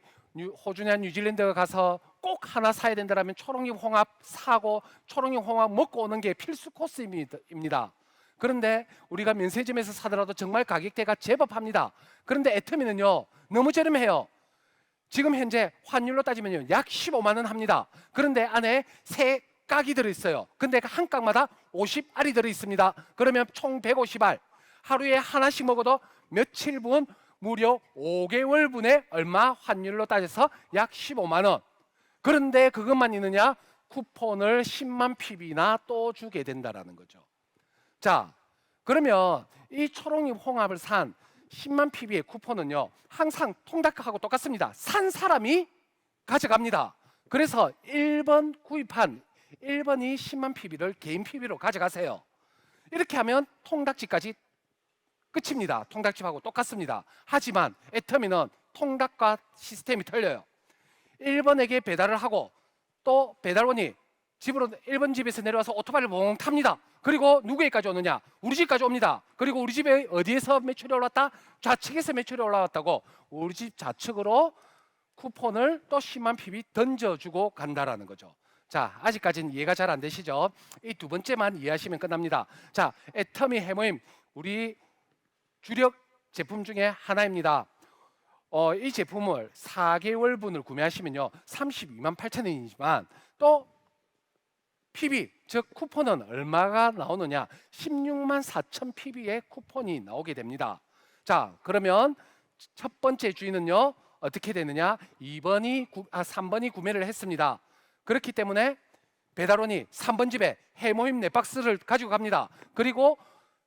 호주냐 뉴질랜드 가서 꼭 하나 사야 된다면 초록잎 홍합 사고 초록잎 홍합 먹고 오는 게 필수 코스입니다. 그런데 우리가 면세점에서 사더라도 정말 가격대가 제법 합니다. 그런데 애터미는요 너무 저렴해요. 지금 현재 환율로 따지면요 약 15만 원 합니다. 그런데 안에 세 깍이 들어있어요. 근데 한 깍마다 50알이 들어있습니다. 그러면 총 150알. 하루에 하나씩 먹어도 며칠분 무려 5개월분에 얼마? 환율로 따져서 약 15만 원. 그런데 그것만 있느냐? 쿠폰을 10만 PB나 또 주게 된다라는 거죠. 자, 그러면 이 초록잎 홍합을 산 10만 PB의 쿠폰은요 항상 통닭하고 똑같습니다. 산 사람이 가져갑니다. 그래서 1번 구입한 1번이 10만 PB를 개인 PB로 가져가세요. 이렇게 하면 통닭집까지 끝입니다. 통닭집하고 똑같습니다. 하지만 애터미는 통닭과 시스템이 틀려요. 1번에게 배달을 하고 또 배달원이 집으로 1번 집에서 내려와서 오토바이를 몽 탑니다. 그리고 누구에까지 오느냐? 우리 집까지 옵니다. 그리고 우리 집에 어디에서 매출이 올랐다? 좌측에서 매출이 올라왔다고 우리 집 좌측으로 쿠폰을 또 10만 PB 던져주고 간다라는 거죠. 자, 아직까지는 이해가 잘 안 되시죠? 이 두 번째만 이해하시면 끝납니다. 자, 애터미 해모임 우리 주력 제품 중에 하나입니다. 이 제품을 4개월분을 구매하시면요 32만 8천 원이지만 또 PB 즉 쿠폰은 얼마가 나오느냐 16만 4천 PB의 쿠폰이 나오게 됩니다. 자, 그러면 첫 번째 주인은요 어떻게 되느냐 3번이 구매를 했습니다. 그렇기 때문에 배달원이 3번 집에 해모임 4박스를 가지고 갑니다. 그리고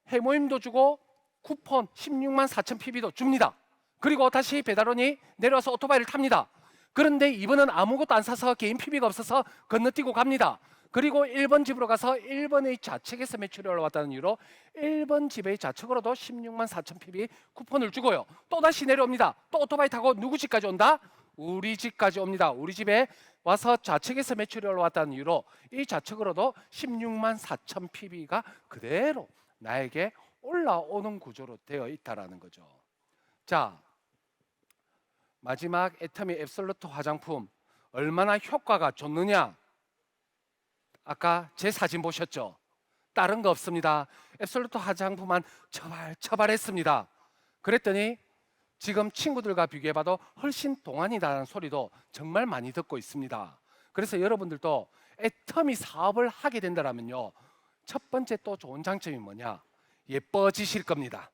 해모임도 주고 쿠폰 16만 4천 PB도 줍니다. 그리고 다시 배달원이 내려와서 오토바이를 탑니다. 그런데 2번은 아무것도 안 사서 개인 PB가 없어서 건너뛰고 갑니다. 그리고 1번 집으로 가서 1번의 좌측에서 매출이 올라왔다는 이유로 1번 집의 좌측으로도 16만 4천 PB 쿠폰을 주고요. 또 다시 내려옵니다. 또 오토바이 타고 누구 집까지 온다? 우리 집까지 옵니다. 우리 집에 와서 좌측에서 매출이 올라왔다는 이유로 이 좌측으로도 16만 4천 PB가 그대로 나에게 올라오는 구조로 되어 있다는 거죠. 자, 마지막 애터미 앱솔루트 화장품 얼마나 효과가 좋느냐? 아까 제 사진 보셨죠? 다른 거 없습니다. 앱솔루트 화장품만 처발했습니다. 그랬더니 지금 친구들과 비교해봐도 훨씬 동안이라는 소리도 정말 많이 듣고 있습니다. 그래서 여러분들도 애터미 사업을 하게 된다면요 첫 번째 또 좋은 장점이 뭐냐? 예뻐지실 겁니다.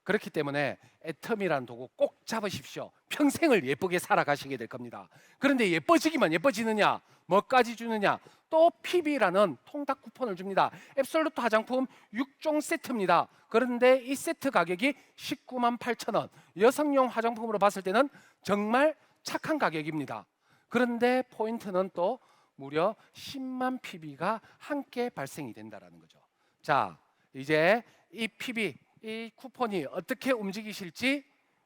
그렇기 때문에 애터미라는 도구 꼭 잡으십시오. 평생을 예쁘게 살아가시게 될 겁니다. 그런데 예뻐지기만 예뻐지느냐? 뭐까지 주느냐? 또 PB라는 통닭 쿠폰을 줍니다. 앱솔루트 화장품 6종 세트입니다. 그런데 이 세트 가격이 19만 8천 원. 여성용 화장품으로 봤을 때는 정말 착한 가격입니다. 그런데 포인트는 또 무려 10만 PB가 함께 발생이 된다는 거죠. 자, 이제 이 PB, 이 쿠폰이 어떻게 움직이실지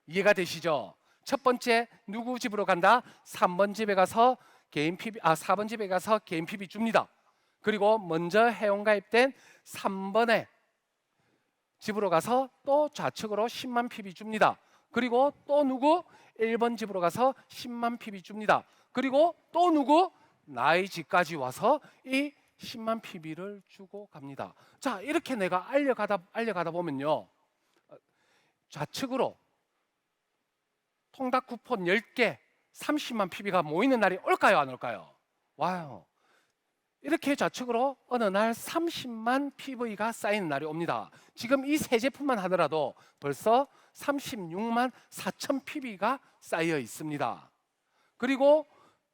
이해가 되시죠? 첫 번째 누구 집으로 간다? 3번 집에 가서 개인 PB, 4번 집에 가서 개인 PB 줍니다. 그리고 먼저 회원가입된 3번에 집으로 가서 또 좌측으로 10만 PB 줍니다. 그리고 또 누구? 1번 집으로 가서 10만 PB 줍니다. 그리고 또 누구? 나의 집까지 와서 이 10만 PB를 주고 갑니다. 자, 이렇게 내가 알려가다 보면요 좌측으로 통닭 쿠폰 10개 30만 PB가 모이는 날이 올까요 안 올까요? 와요. 이렇게 좌측으로 어느 날 30만 PV가 쌓이는 날이 옵니다. 지금 이 세 제품만 하더라도 벌써 36만 4천 PB가 쌓여 있습니다. 그리고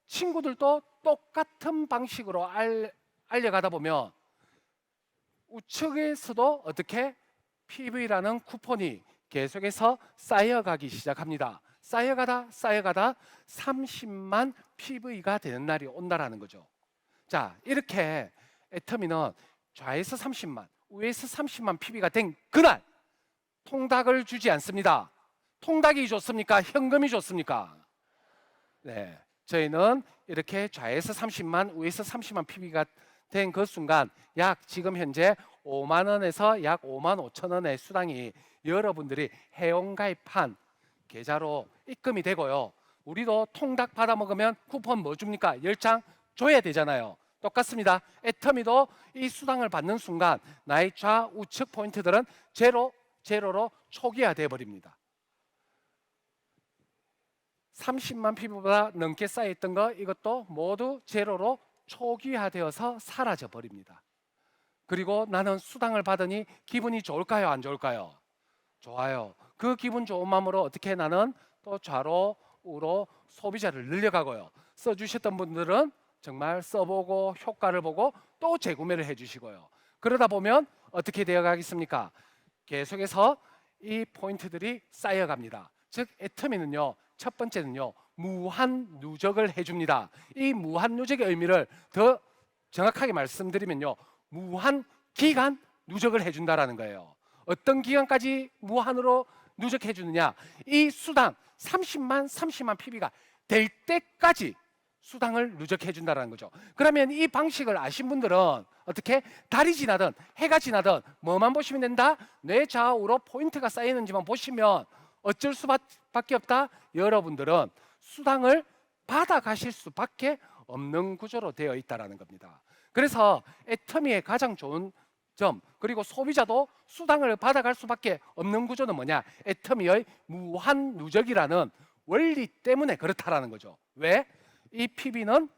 친구들도 똑같은 방식으로 알려가다 보면 우측에서도 어떻게 PV라는 쿠폰이 계속해서 쌓여가기 시작합니다. 쌓여가다 30만 PV가 되는 날이 온다라는 거죠. 자, 이렇게 애터미는 좌에서 30만, 우에서 30만 PB가 된 그날 통닭을 주지 않습니다. 통닭이 좋습니까? 현금이 좋습니까? 네, 저희는 이렇게 좌에서 30만, 우에서 30만 PB가 된 그 순간 약 지금 현재 5만 원에서 약 5만 5천 원의 수당이 여러분들이 회원가입한 계좌로 입금이 되고요. 우리도 통닭 받아 먹으면 쿠폰 뭐 줍니까? 10장 줘야 되잖아요. 똑같습니다. 애터미도 이 수당을 받는 순간 나의 좌우측 포인트들은 제로로 초기화돼 버립니다. 30만 PB보다 넘게 쌓여있던 거 이것도 모두 제로로 초기화되어서 사라져 버립니다. 그리고 나는 수당을 받으니 기분이 좋을까요? 안 좋을까요? 좋아요. 그 기분 좋은 마음으로 어떻게 나는 또 좌로 우로 소비자를 늘려가고요. 써주셨던 분들은 정말 써보고 효과를 보고 또 재구매를 해주시고요. 그러다 보면 어떻게 되어 가겠습니까? 계속해서 이 포인트들이 쌓여갑니다. 즉 애터미는요 첫 번째는요 무한 누적을 해줍니다. 이 무한 누적의 의미를 더 정확하게 말씀드리면요 무한 기간 누적을 해준다라는 거예요. 어떤 기간까지 무한으로 누적해 주느냐? 이 수당 30만 PB가 될 때까지 수당을 누적해 준다는 거죠. 그러면 이 방식을 아신 분들은 어떻게 달이 지나든 해가 지나든 뭐만 보시면 된다? 뇌 좌우로 포인트가 쌓이는지만 보시면 어쩔 수밖에 없다. 여러분들은 수당을 받아가실 수밖에 없는 구조로 되어 있다는 겁니다. 그래서 애터미의 가장 좋은 점, 그리고 소비자도 수당을 받아갈 수밖에 없는 구조는 뭐냐? 애터미의 무한 누적이라는 원리 때문에 그렇다라는 거죠. 왜? 이 PB는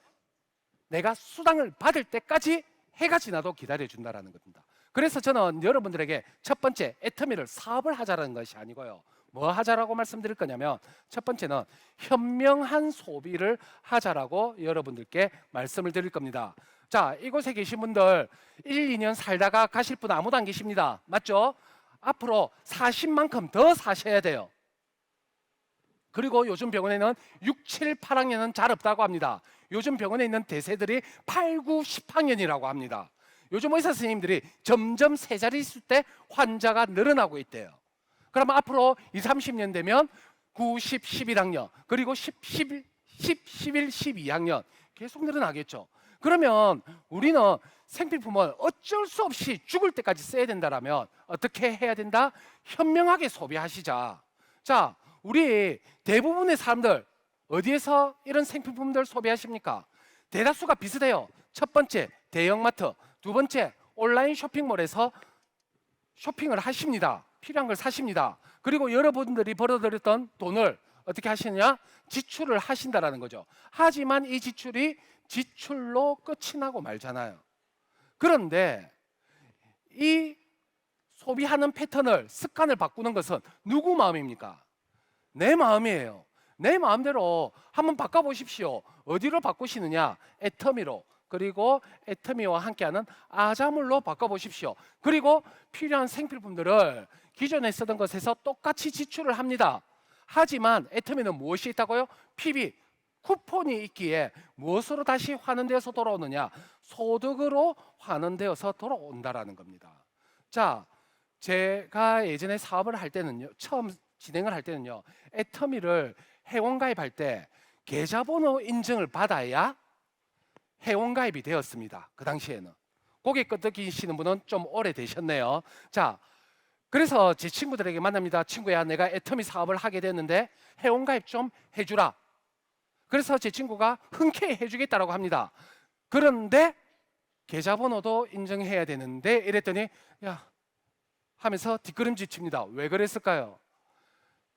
내가 수당을 받을 때까지 해가 지나도 기다려준다는 겁니다. 그래서 저는 여러분들에게 첫 번째 애터미를 사업을 하자라는 것이 아니고요. 뭐 하자라고 말씀드릴 거냐면 첫 번째는 현명한 소비를 하자라고 여러분들께 말씀을 드릴 겁니다. 자, 이곳에 계신 분들 1, 2년 살다가 가실 분 아무도 안 계십니다. 맞죠? 앞으로 사신 만큼 더 사셔야 돼요. 그리고 요즘 병원에는 6, 7, 8학년은 잘 없다고 합니다. 요즘 병원에 있는 대세들이 8, 9, 10학년이라고 합니다. 요즘 의사 선생님들이 점점 세 자릿수 때 환자가 늘어나고 있대요. 그러면 앞으로 20, 30년 되면 9, 10, 11학년 그리고 10, 11, 12학년 계속 늘어나겠죠. 그러면 우리는 생필품을 어쩔 수 없이 죽을 때까지 써야 된다면 어떻게 해야 된다? 현명하게 소비하시자. 자, 우리 대부분의 사람들 어디에서 이런 생필품들 소비하십니까? 대다수가 비슷해요. 첫 번째 대형마트, 두 번째 온라인 쇼핑몰에서 쇼핑을 하십니다. 필요한 걸 사십니다. 그리고 여러분들이 벌어들였던 돈을 어떻게 하시느냐? 지출을 하신다라는 거죠. 하지만 이 지출이 지출로 끝이 나고 말잖아요. 그런데 이 소비하는 패턴을, 습관을 바꾸는 것은 누구 마음입니까? 내 마음이에요. 내 마음대로 한번 바꿔보십시오. 어디로 바꾸시느냐? 애터미로. 그리고 애터미와 함께하는 아자물로 바꿔보십시오. 그리고 필요한 생필품들을 기존에 쓰던 것에서 똑같이 지출을 합니다. 하지만 애터미는 무엇이 있다고요? PB, 쿠폰이 있기에 무엇으로 다시 환원되어서 돌아오느냐? 소득으로 환원되어서 돌아온다라는 겁니다. 자, 제가 예전에 사업을 할 때는요, 처음 진행을 할 때는요, 애터미를 회원가입할 때 계좌번호 인증을 받아야 회원가입이 되었습니다. 그 당시에는. 고객 끄덕이시는 분은 좀 오래되셨네요. 자, 그래서 제 친구들에게 만납니다. 친구야, 내가 애터미 사업을 하게 됐는데 회원가입 좀 해주라. 그래서 제 친구가 흔쾌히 해주겠다라고 합니다. 그런데 계좌번호도 인증해야 되는데 이랬더니 야 하면서 뒷걸음질 칩니다. 왜 그랬을까요?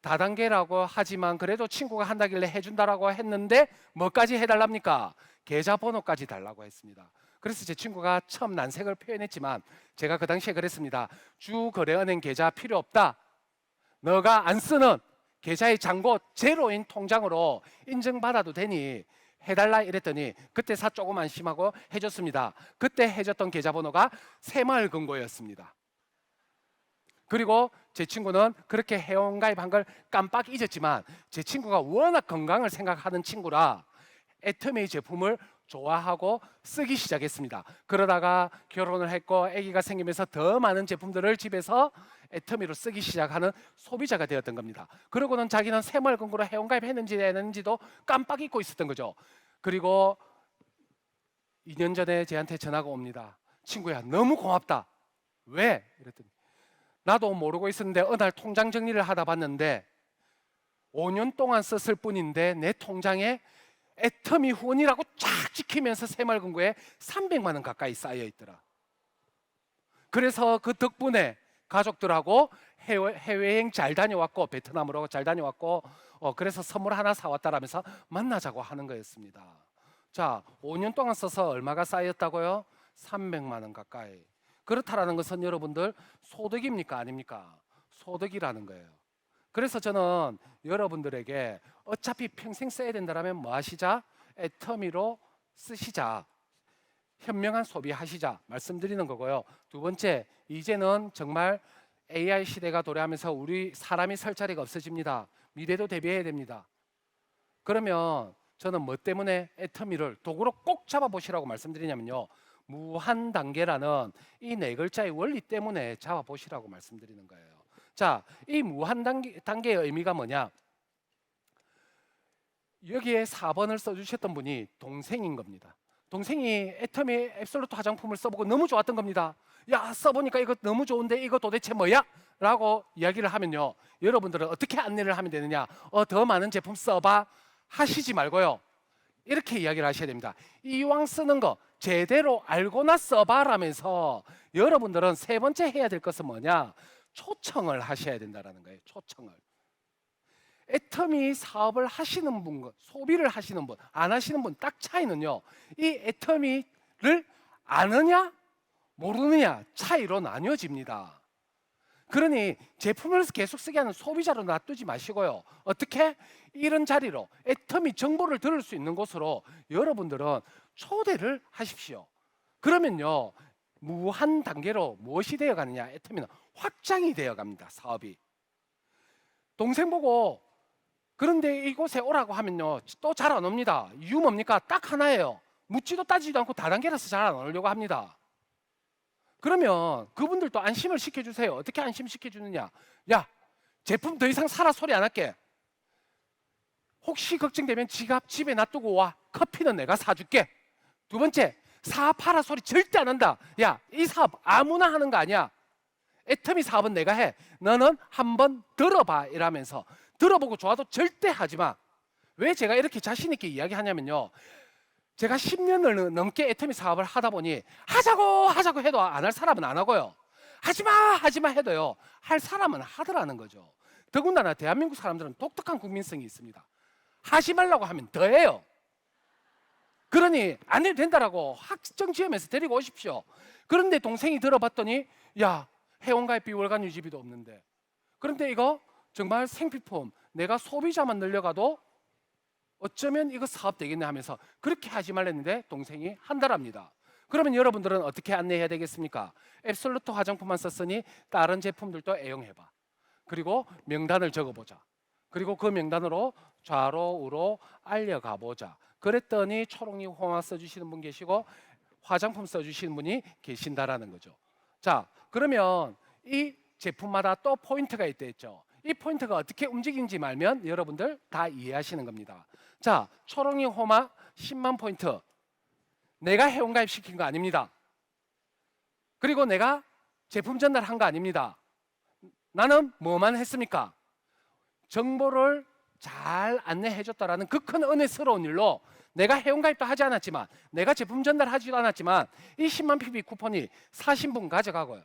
다단계라고 하지만 그래도 친구가 한다길래 해준다라고 했는데 뭐까지 해달랍니까? 계좌번호까지 달라고 했습니다. 그래서 제 친구가 처음 난색을 표현했지만 제가 그 당시에 그랬습니다. 주거래은행 계좌 필요 없다. 너가 안 쓰는 계좌의 잔고 제로인 통장으로 인증받아도 되니 해달라 이랬더니 그때 사 조금 안심하고 해줬습니다. 그때 해줬던 계좌번호가 새마을금고였습니다. 그리고 제 친구는 그렇게 회원가입한 걸 깜빡 잊었지만 제 친구가 워낙 건강을 생각하는 친구라 애터미 제품을 좋아하고 쓰기 시작했습니다. 그러다가 결혼을 했고 아기가 생기면서 더 많은 제품들을 집에서 애터미로 쓰기 시작하는 소비자가 되었던 겁니다. 그러고는 자기는 새마을금고로 회원가입했는지 안 했는지도 깜빡 잊고 있었던 거죠. 그리고 2년 전에 저한테 전화가 옵니다. 친구야, 너무 고맙다. 왜? 이랬더니 나도 모르고 있었는데 어느 날 통장 정리를 하다 봤는데 5년 동안 썼을 뿐인데 내 통장에 애터미 후원이라고 쫙 찍히면서 새마을금고에 300만 원 가까이 쌓여 있더라. 그래서 그 덕분에 가족들하고 해외여행 잘 다녀왔고 베트남으로 잘 다녀왔고 그래서 선물 하나 사왔다라면서 만나자고 하는 거였습니다. 자, 5년 동안 써서 얼마가 쌓였다고요? 300만 원 가까이. 그렇다라는 것은 여러분들 소득입니까? 아닙니까? 소득이라는 거예요. 그래서 저는 여러분들에게 어차피 평생 써야 된다면 뭐 하시자? 애터미로 쓰시자. 현명한 소비하시자 말씀드리는 거고요. 두 번째, 이제는 정말 AI 시대가 도래하면서 우리 사람이 설 자리가 없어집니다. 미래도 대비해야 됩니다. 그러면 저는 뭐 때문에 애터미를 도구로 꼭 잡아보시라고 말씀드리냐면요, 무한 단계라는 이 네 글자의 원리 때문에 잡아보시라고 말씀드리는 거예요. 자, 이 무한 단계의 의미가 뭐냐? 여기에 4번을 써주셨던 분이 동생인 겁니다. 동생이 애터미 앱솔루트 화장품을 써보고 너무 좋았던 겁니다. 야, 써보니까 이거 너무 좋은데 이거 도대체 뭐야? 라고 이야기를 하면요, 여러분들은 어떻게 안내를 하면 되느냐? 더 많은 제품 써봐 하시지 말고요, 이렇게 이야기를 하셔야 됩니다. 이왕 쓰는 거 제대로 알고나 써봐라면서 여러분들은 세 번째 해야 될 것은 뭐냐? 초청을 하셔야 된다는 거예요. 초청을. 애터미 사업을 하시는 분과 소비를 하시는 분, 안 하시는 분 딱 차이는요, 이 애터미를 아느냐 모르느냐 차이로 나뉘어집니다. 그러니 제품을 계속 쓰게 하는 소비자로 놔두지 마시고요, 어떻게? 이런 자리로 애터미 정보를 들을 수 있는 곳으로 여러분들은 초대를 하십시오. 그러면요, 무한 단계로 무엇이 되어 가느냐? 애터미는 확장이 되어 갑니다. 사업이. 동생 보고 그런데 이곳에 오라고 하면요, 또 잘 안 옵니다. 이유 뭡니까? 딱 하나예요. 묻지도 따지지도 않고 다단계라서 잘 안 오려고 합니다. 그러면 그분들도 안심을 시켜주세요. 어떻게 안심시켜주느냐? 야, 제품 더 이상 사라 소리 안 할게. 혹시 걱정되면 지갑 집에 놔두고 와. 커피는 내가 사줄게. 두 번째, 사 팔아 소리 절대 안 한다. 야, 이 사업 아무나 하는 거 아니야. 애터미 사업은 내가 해. 너는 한번 들어봐. 이러면서 들어보고 좋아도 절대 하지 마. 왜 제가 이렇게 자신 있게 이야기하냐면요, 제가 10년을 넘게 애터미 사업을 하다 보니 하자고 해도 안 할 사람은 안 하고요, 하지마 해도요 할 사람은 하더라는 거죠. 더군다나 대한민국 사람들은 독특한 국민성이 있습니다. 하지 말라고 하면 더 해요. 그러니 안 해도 된다라고 확정 지으면서 데리고 오십시오. 그런데 동생이 들어봤더니, 야, 회원가입비 월간 유지비도 없는데, 그런데 이거 정말 생필품 내가 소비자만 늘려가도 어쩌면 이거 사업 되겠네 하면서 그렇게 하지 말랬는데 동생이 한다랍니다. 그러면 여러분들은 어떻게 안내해야 되겠습니까? 앱솔루트 화장품만 썼으니 다른 제품들도 애용해봐. 그리고 명단을 적어보자. 그리고 그 명단으로 좌로 우로 알려가보자. 그랬더니 초롱이 홍화 써주시는 분 계시고 화장품 써주시는 분이 계신다라는 거죠. 자, 그러면 이 제품마다 또 포인트가 있댔죠. 이 포인트가 어떻게 움직이는지 말면 여러분들 다 이해하시는 겁니다. 자, 초롱이 호마 10만 포인트 내가 회원가입 시킨 거 아닙니다. 그리고 내가 제품 전달한 거 아닙니다. 나는 뭐만 했습니까? 정보를 잘 안내해 줬다라는 그 큰 은혜스러운 일로 내가 회원가입도 하지 않았지만, 내가 제품 전달하지도 않았지만 이 10만 PB 쿠폰이 사신 분 가져가고요,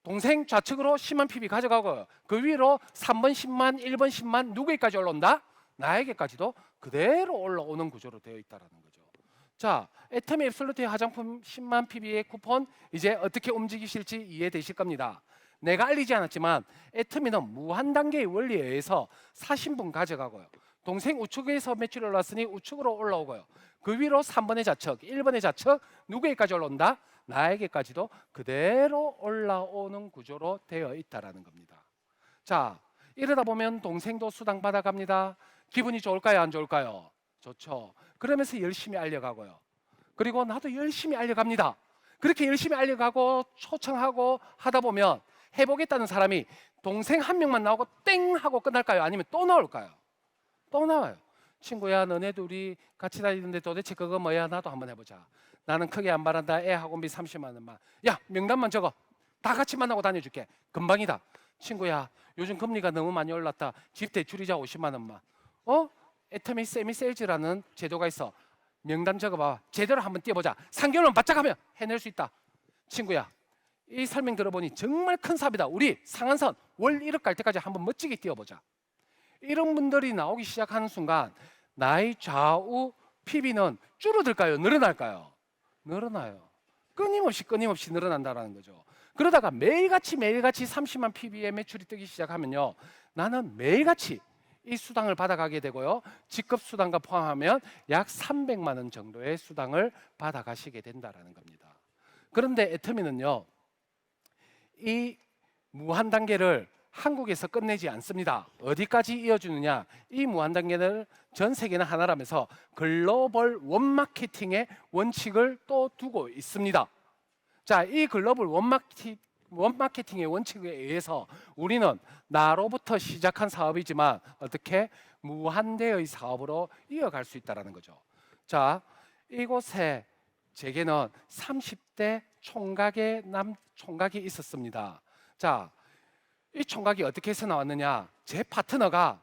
동생 좌측으로 10만 PB 가져가고요, 그 위로 3번 10만, 1번 10만 누구에게까지 올라온다? 나에게까지도 그대로 올라오는 구조로 되어 있다는 거죠. 자, 애터미 앱솔루트의 화장품 10만 PB의 쿠폰 이제 어떻게 움직이실지 이해되실 겁니다. 내가 알리지 않았지만 애터미는 무한 단계의 원리에 의해서 사신 분 가져가고요, 동생 우측에서 매출이 올랐으니 우측으로 올라오고요, 그 위로 3번의 좌측, 1번의 좌측 누구에게까지 올라온다? 나에게까지도 그대로 올라오는 구조로 되어 있다는 겁니다. 자, 이러다 보면 동생도 수당 받아갑니다. 기분이 좋을까요? 안 좋을까요? 좋죠. 그러면서 열심히 알려가고요, 그리고 나도 열심히 알려갑니다. 그렇게 열심히 알려가고 초청하고 하다 보면 해보겠다는 사람이 동생 한 명만 나오고 땡 하고 끝날까요? 아니면 또 나올까요? 또 나와요. 친구야, 너네 둘이 같이 다니는데 도대체 그거 뭐야? 나도 한번 해보자. 나는 크게 안 바란다. 애 학원비 30만 원만. 야, 명단만 적어. 다 같이 만나고 다녀줄게. 금방이다. 친구야, 요즘 금리가 너무 많이 올랐다. 집 대출이자 50만 원만. 애터미 세미 세일즈라는 제도가 있어. 명단 적어봐. 제대로 한번 뛰어보자. 3개월만 바짝 하면 해낼 수 있다. 친구야, 이 설명 들어보니 정말 큰 사업이다. 우리 상한선 월 1억 갈 때까지 한번 멋지게 뛰어보자. 이런 분들이 나오기 시작하는 순간 나의 좌우 PB는 줄어들까요? 늘어날까요? 늘어나요. 끊임없이 늘어난다는 거죠. 그러다가 매일같이 30만 PB의 매출이 뜨기 시작하면요, 나는 매일같이 이 수당을 받아가게 되고요, 직급 수당과 포함하면 약 300만 원 정도의 수당을 받아가시게 된다는 겁니다. 그런데 애터미는요, 이 무한 단계를 한국에서 끝내지 않습니다. 어디까지 이어주느냐? 이 무한 단계를 전 세계는 하나라면서 글로벌 원마케팅의 원칙을 또 두고 있습니다. 자, 이 글로벌 원마케팅의 원칙에 의해서 우리는 나로부터 시작한 사업이지만 어떻게 무한대의 사업으로 이어갈 수 있다는 거죠. 자, 이곳에 제게는 30대 총각이 있었습니다. 자, 이 총각이 어떻게 해서 나왔느냐? 제 파트너가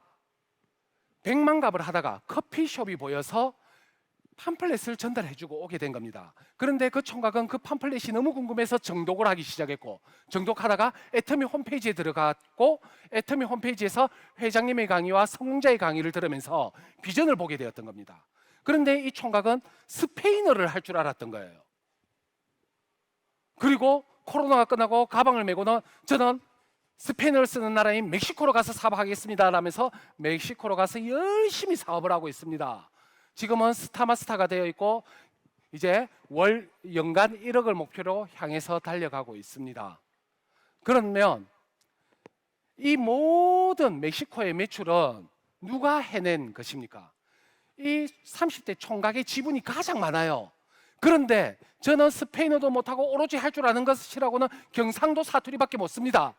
100만 값을 하다가 커피숍이 보여서 팜플렛을 전달해주고 오게 된 겁니다. 그런데 그 총각은 그 팜플렛이 너무 궁금해서 정독을 하기 시작했고, 정독하다가 애터미 홈페이지에 들어갔고, 애터미 홈페이지에서 회장님의 강의와 성공자의 강의를 들으면서 비전을 보게 되었던 겁니다. 그런데 이 총각은 스페인어를 할 줄 알았던 거예요. 그리고 코로나가 끝나고 가방을 메고는 저는 스페인어를 쓰는 나라인 멕시코로 가서 사업하겠습니다 라면서 멕시코로 가서 열심히 사업을 하고 있습니다. 지금은 스타마스타가 되어 있고 이제 연간 1억을 목표로 향해서 달려가고 있습니다. 그러면 이 모든 멕시코의 매출은 누가 해낸 것입니까? 이 30대 총각의 지분이 가장 많아요. 그런데 저는 스페인어도 못하고 오로지 할 줄 아는 것이라고는 경상도 사투리밖에 못 씁니다.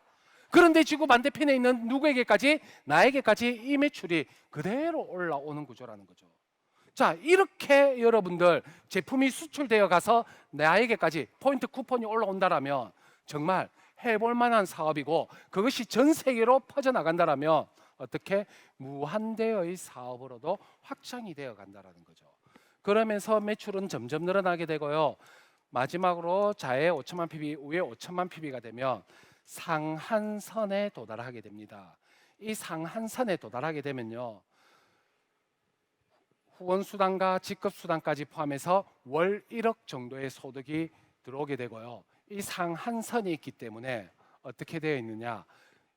그런데 지구 반대편에 있는 누구에게까지, 나에게까지 이 매출이 그대로 올라오는 구조라는 거죠. 자, 이렇게 여러분들 제품이 수출되어 가서 나에게까지 포인트 쿠폰이 올라온다라면 정말 해볼 만한 사업이고, 그것이 전 세계로 퍼져나간다라면 어떻게 무한대의 사업으로도 확장이 되어 간다라는 거죠. 그러면서 매출은 점점 늘어나게 되고요. 마지막으로 자해 5천만 PB, 우회 5천만 PB가 되면 상한선에 도달하게 됩니다. 이 상한선에 도달하게 되면요, 후원수당과 직급수당까지 포함해서 월 1억 정도의 소득이 들어오게 되고요. 이 상한선이 있기 때문에 어떻게 되어 있느냐,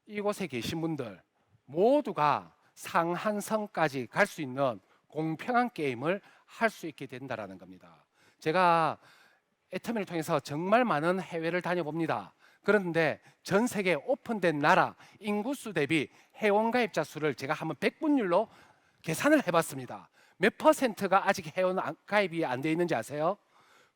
이곳에 계신 분들 모두가 상한선까지 갈 수 있는 공평한 게임을 할 수 있게 된다는 겁니다. 제가 애터미를 통해서 정말 많은 해외를 다녀봅니다. 그런데 전 세계 오픈된 나라 인구수 대비 회원가입자 수를 제가 한번 백분율로 계산을 해봤습니다. 몇 퍼센트가 아직 회원 가입이 안 돼 있는지 아세요?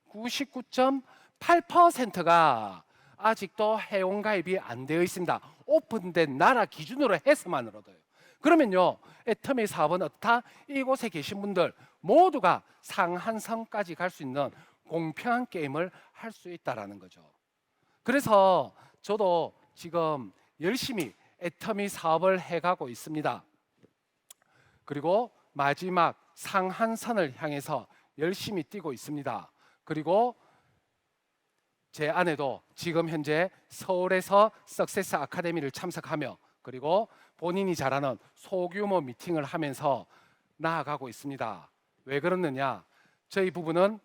99.8%가 아직도 회원 가입이 안 되어 있습니다. 오픈된 나라 기준으로 해서만으로도요. 그러면요, 애터미 사업은 어떻다? 이곳에 계신 분들 모두가 상한선까지 갈 수 있는 공평한 게임을 할 수 있다는 거죠. 그래서 저도 지금 열심히 애터미 사업을 해가고 있습니다. 그리고 마지막 상한선을 향해서 열심히 뛰고 있습니다. 그리고 제 아내도 지금 현재 서울에서 석세스 아카데미를 참석하며, 그리고 본인이 잘하는 소규모 미팅을 하면서 나아가고 있습니다. 왜 그러느냐? 저희 부부는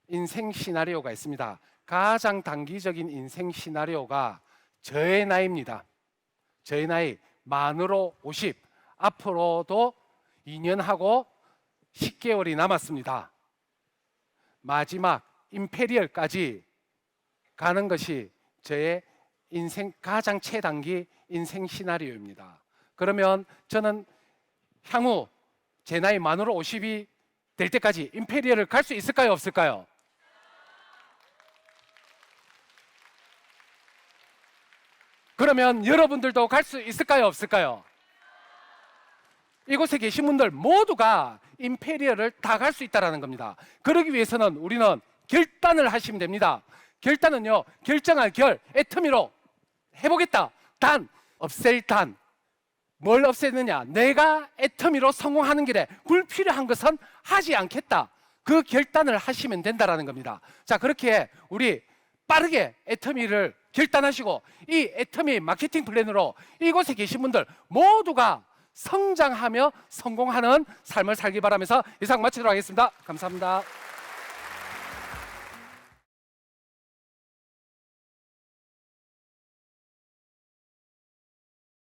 인생 시나리오가 있습니다. 가장 단기적인 인생 시나리오가 저의 나이입니다. 저의 나이 만으로 50, 앞으로도 2년하고 10개월이 남았습니다. 마지막 임페리얼까지 가는 것이 저의 인생 가장 최단기 인생 시나리오입니다. 그러면 저는 향후 제 나이 만으로 50이 될 때까지 임페리얼을 갈 수 있을까요, 없을까요? 그러면 여러분들도 갈 수 있을까요, 없을까요? 이곳에 계신 분들 모두가 임페리얼을 다 갈 수 있다는 겁니다. 그러기 위해서는 우리는 결단을 하시면 됩니다. 결단은요, 결정할 결, 애터미로 해보겠다. 단, 없앨 단. 뭘 없애느냐? 내가 애터미로 성공하는 길에 불필요한 것은 하지 않겠다. 그 결단을 하시면 된다는 겁니다. 자, 그렇게 우리 빠르게 애터미를 결단하시고 이 애터미 마케팅 플랜으로 이곳에 계신 분들 모두가 성장하며 성공하는 삶을 살기 바라면서 이상 마치도록 하겠습니다. 감사합니다.